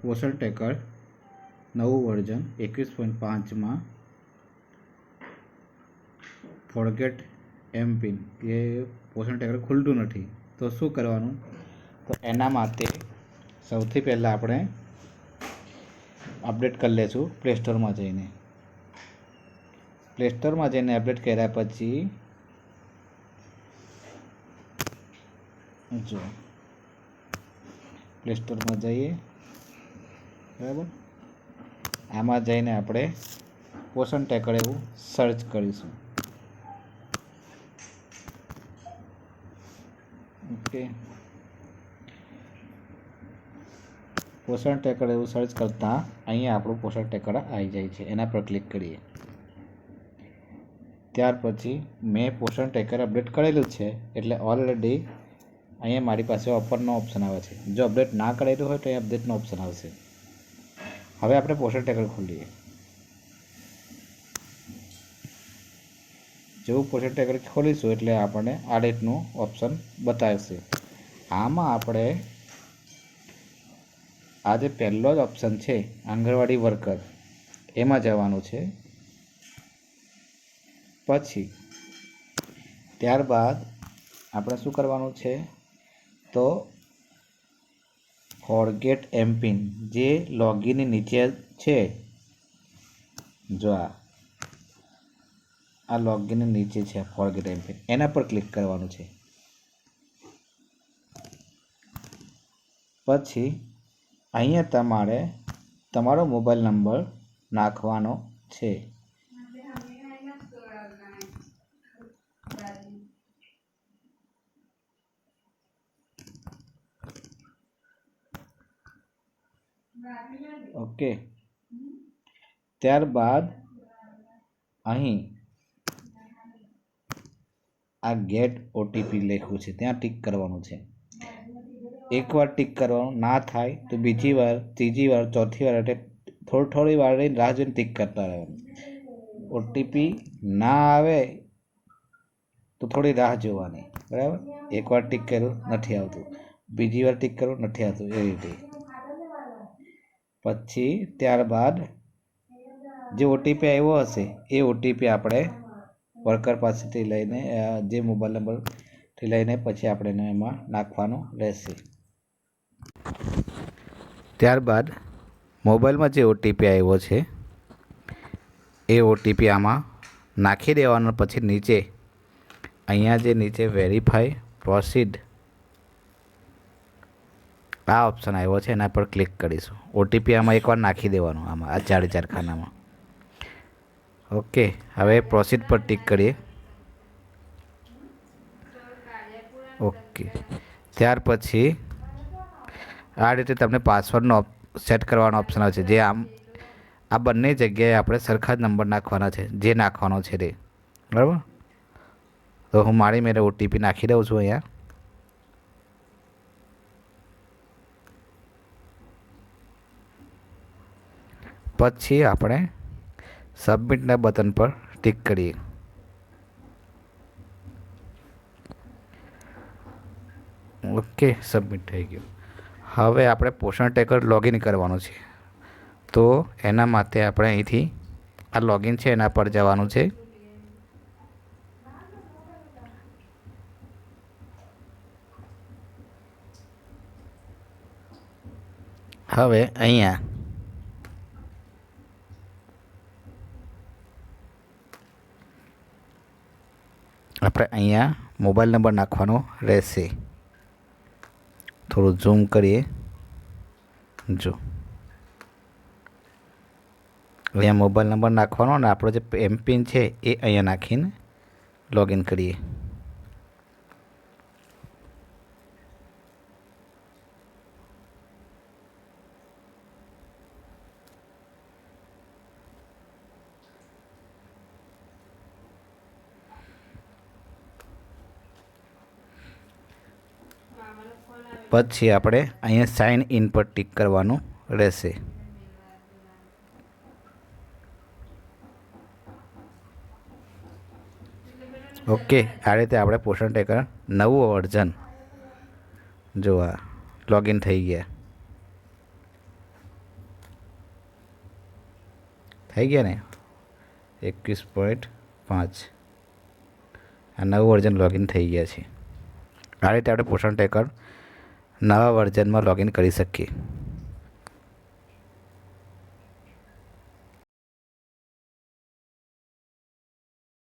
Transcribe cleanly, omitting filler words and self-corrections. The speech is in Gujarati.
પોષણ ટ્રેકર નવું વર્ઝન 21.5માં ફોરગેટ એમપિન એ પોષણ ટ્રેકર ખુલતું નથી. તો શું કરવાનું? તો એના માટે સૌથી પહેલાં આપણે અપડેટ કરી લઈશું પ્લે સ્ટોરમાં જઈને. પ્લે સ્ટોરમાં જઈને અપડેટ કર્યા પછી જો પ્લે સ્ટોરમાં જઈએ, બરાબર. આમાં જઈને આપણે પોષણ ટ્રેકર એવું સર્ચ કરીશું. ઓકે, પોષણ ટ્રેકર એવું સર્ચ કરતાં અહીંયા આપણું પોષણ ટ્રેકર આવી જાય છે. એના પર ક્લિક કરીએ. ત્યાર પછી મેં પોષણ ટ્રેકર અપડેટ કરેલું છે એટલે ઓલરેડી અહીંયા મારી પાસે ઓપનનો ઓપ્શન આવે છે. જો અપડેટ ના કરેલું હોય તો એ અપડેટનો ઓપ્શન આવશે. હવે આપણે પોષણ ટ્રેકર ખોલીએ. જેવું પોષણ ટ્રેકર ખોલીશું એટલે આપણને આ રીતનું ઓપ્શન બતાવશે. આમાં આપણે આ જે પહેલો જ ઓપ્શન છે આંગણવાડી વર્કર એમાં જવાનું છે. પછી ત્યારબાદ આપણે શું કરવાનું છે? તો ફોરગેટ એમપિન જે લોગિનની નીચે છે, જો આ લોગિનની નીચે છે ફોરગેટ એમપિન, એના પર ક્લિક કરવાનું છે. પછી અહીંયા તમારે તમારો મોબાઈલ નંબર નાખવાનો છે. ઓકે, ત્યારબાદ અહીં આ ગેટ ઓટીપી લખ્યું છે ત્યાં ટિક કરવાનું છે. એકવાર ટિક કરવાનું, ના થાય તો બીજી વાર, ત્રીજી વાર, ચોથી વાર, એટલે થોડી વાર રાહ જોઈને ટિક કરતા રહેવાનું. ઓટીપી ના આવે તો થોડી રાહ જોવાની, બરાબર. એકવાર ટિક કર્યું નથી આવતું, બીજી વાર ટિક કર્યું નથી આવતું, એ રીતે. પછી ત્યારબાદ જે ઓટીપી આવ્યો હશે એ ઓટીપી આપણે વર્કર પાસેથી લઈને, જે મોબાઈલ નંબરથી લઈને પછી આપણે એમાં નાખવાનું રહેશે. ત્યારબાદ મોબાઈલમાં જે ઓટીપી આવ્યો છે એ ઓટીપી આમાં નાખી દેવાનો. પછી નીચે અહીંયા જે નીચે વેરીફાઈ પ્રોસીડ આ ઓપ્શન આવ્યો છે એના પર ક્લિક કરીશું. ઓટીપી આમાં એકવાર નાખી દેવાનું, આમાં આ ચાર ખાનામાં. ઓકે, હવે પ્રોસીડ પર ટિક કરીએ. ઓકે, ત્યાર પછી આ રીતે તમને પાસવર્ડનો સેટ કરવાનો ઓપ્શન આવે છે. જે આ બંને જગ્યાએ આપણે સરખા જ નંબર નાખવાના છે, જે નાખવાનો છે તે, બરાબર. તો હું મારી મેરે ઓટીપી નાખી દઉં છું અહીંયા. પછી આપણે સબમિટના બટન પર ટિક કરીએ. ઓકે, સબમિટ થઈ ગયું. હવે આપણે પોષણ ટ્રેકર લોગિન કરવાનું છે. તો એના માટે આપણે અહીંથી આ લોગિન છે એના પર જવાનું છે. હવે અહીંયા આપણે મોબાઈલ નંબર નાખવાનો રહેશે. થોડું ઝૂમ કરીએ. જો અહીંયા મોબાઈલ નંબર નાખવાનો અને આપણો જે એમપિન છે એ અહીંયા નાખીને લોગિન કરીએ. પછી આપણે અહીંયા સાઇન ઇન પર ટિક કરવાનું રહેશે. ઓકે, આ રીતે આપણે પોષણ ટ્રેકર નવું વર્ઝન જો આ લોગિન થઈ ગયા. થઈ ગયા ને 21.5 આ નવું વર્ઝન લોગિન થઈ ગયા છે. આ રીતે આપણે પોષણ ટ્રેકર નવા વર્ઝનમાં લોગિન કરી શકીએ.